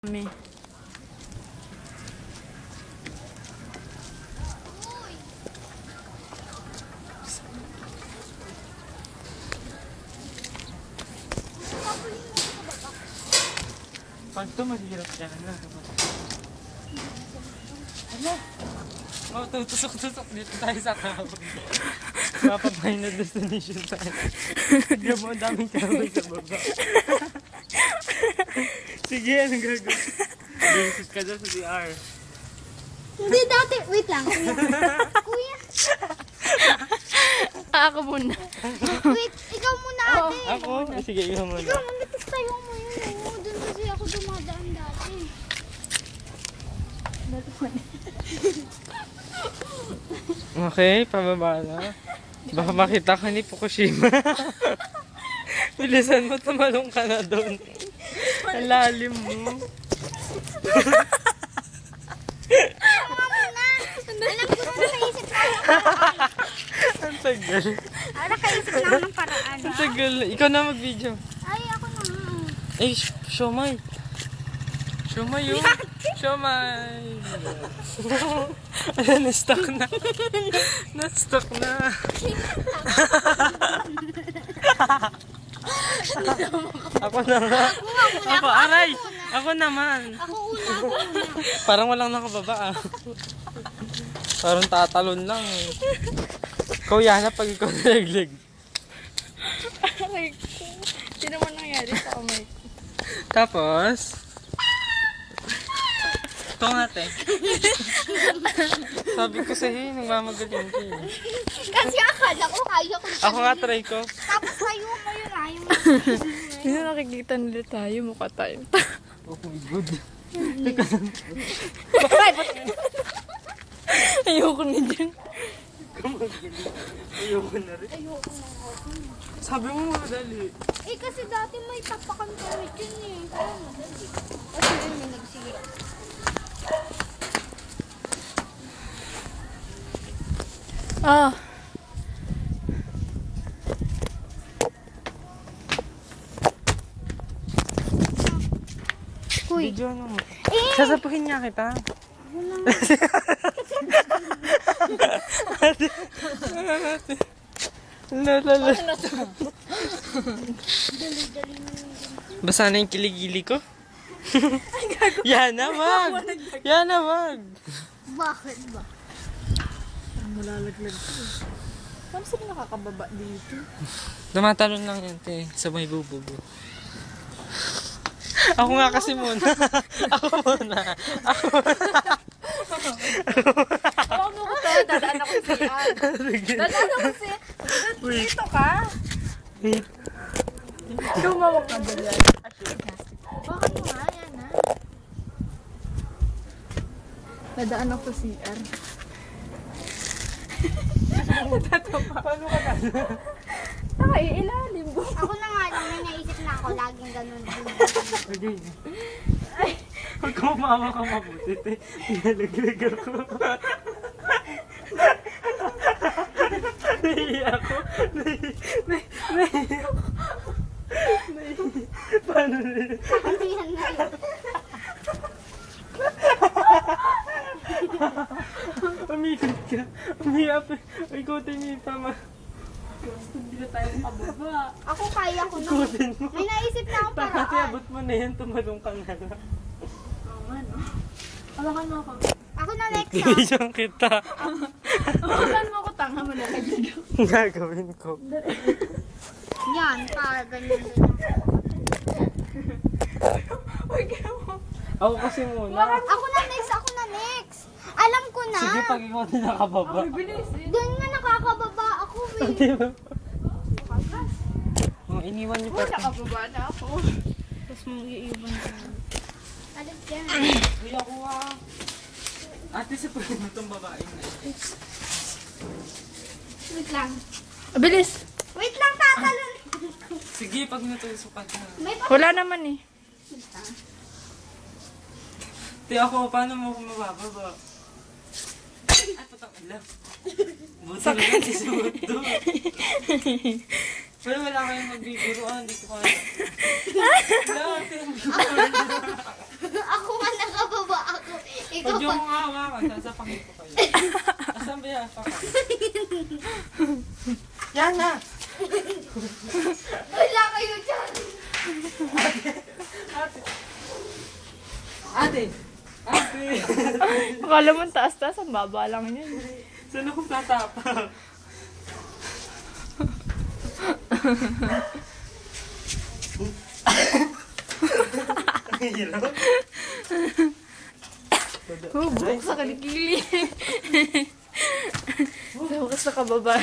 Kami. Pag ito, mahirap siya. Ano? Oh, tusok-tusok dito tayo sa kao. Mapapay na destination tayo. Tignan mo, ang daming kahoy sa baba. Sige, anong gagawin? Basic ka dyan sa DR. Hindi dati, wait lang. Kuya. Ako muna. Wait, ikaw muna ate. Ako? Sige, ikaw muna. Ikaw, manipis tayo mo yun. Oo, dun kasi ako dumadaan dati. Okay, pababa na. Baka makita ka ni Fukushima. Bilisan mo, tumalong ka na doon. Ang lalim mo. Alam ko na naisip na ako. Ang tagal. Nakaisip na ako ng paraan. Ang tagal. Ikaw na mag-video. Ay, ako na nga. Eh, siomay. Siomay yun. Siomay. Ano, na-stuck na. Na-stuck na. Ako na nga. Ako, aray. Ako naman. Ako una. Parang walang nakababa ah. Parang tatalon lang eh. Ikaw Yana, pag ikaw nalaglag. Aray ko. Hindi naman nangyari sa kamay ko. Tapos, ito nga te. Sabi ko sa'yo, nagmamagaling ka eh. Kasi akala ko kaya ko. Ako nga try ko. Tapos kayo mo yun ayaw mo. Hindi na nakikita nila tayo. Mukha tayo. Oh my god. Ayoko na dyan. Ayoko na rin. Ayoko na ako. Sabi mo madali. Eh kasi dati may tapakan kami dyan eh. Kaya madali. Kasi yun may nagsira. Ah. Kuy. Video ano mo? Eh! Sasapuhin nga kita. Lala. Basa na yung kiligili ko. Yana, wag! Yana, wag! Bakit ba? Malalaglag ko. Paano sila nakakababa dito? Tumatalon lang yan, te. Sa may bububo. Ako nga kasi muna. Ako muna. Ako mo ko tayo. Dadaan ako siya. Dadaan ako siya. Dito ka. Wait. Tumawag ka ba yan? Bakit nga yan ha? Dadaan ako sa CR. Paano ka na? Ay, ilalim mo. Ako na nga lang, may naisip na ako. Laging ganun. Okay. Pag kumawa ka mabuti, te. Pinalaglag ako. Naiiyak ako. Naiiyak ako. Paano na yun? Ano yan na yun? Umikot ka. Umiyak. Ikutin mo yung tama. Hindi na tayo makababa. Ako kaya ko na. Ikutin mo. May naisip na ako Tama, te. paraan. Abot mo na yan. Tumalong ka na lang. Hawakan mo ako. Ako na next ha. Bigyan kita. Hawakan mo ako. Tanga mo na kayo. Gagawin ko. Yan, para ganyan din. Huwag ka mo. Ako kasi muna. Ako na next. Alam ko na. Sige, pag ikaw din nakababa. Ay, bilis eh. Doon nga nakakababa ako eh. Di ba? Oh, iniwan niyo pa. Nakababa na ako. Tapos mong iiwan ka. Alam dyan. Uy, ako ah. Ate, sa pwede mo itong babae na. Wait lang. Bilis. Wait lang, tatalon. Sige, pag natusukat na. May pa... Wala naman eh. Te, ako, paano mo ako mabababa? Ay, patang alam. Buti na lang isuot doon. Pero wala kayong magbibiruan, hindi ko kaya. Wala, ate, Ako Ikaw Pag yung pa. hawakan, sasapangin ko kayo. Asan ba yan? Yan na! Wala kayo dyan. Ate! Ate! Akala mo taas-taas, ang baba lang yan. Saan ako tatapa? Ang hirap. Buhok sa kalikili. Buhok sa kababa.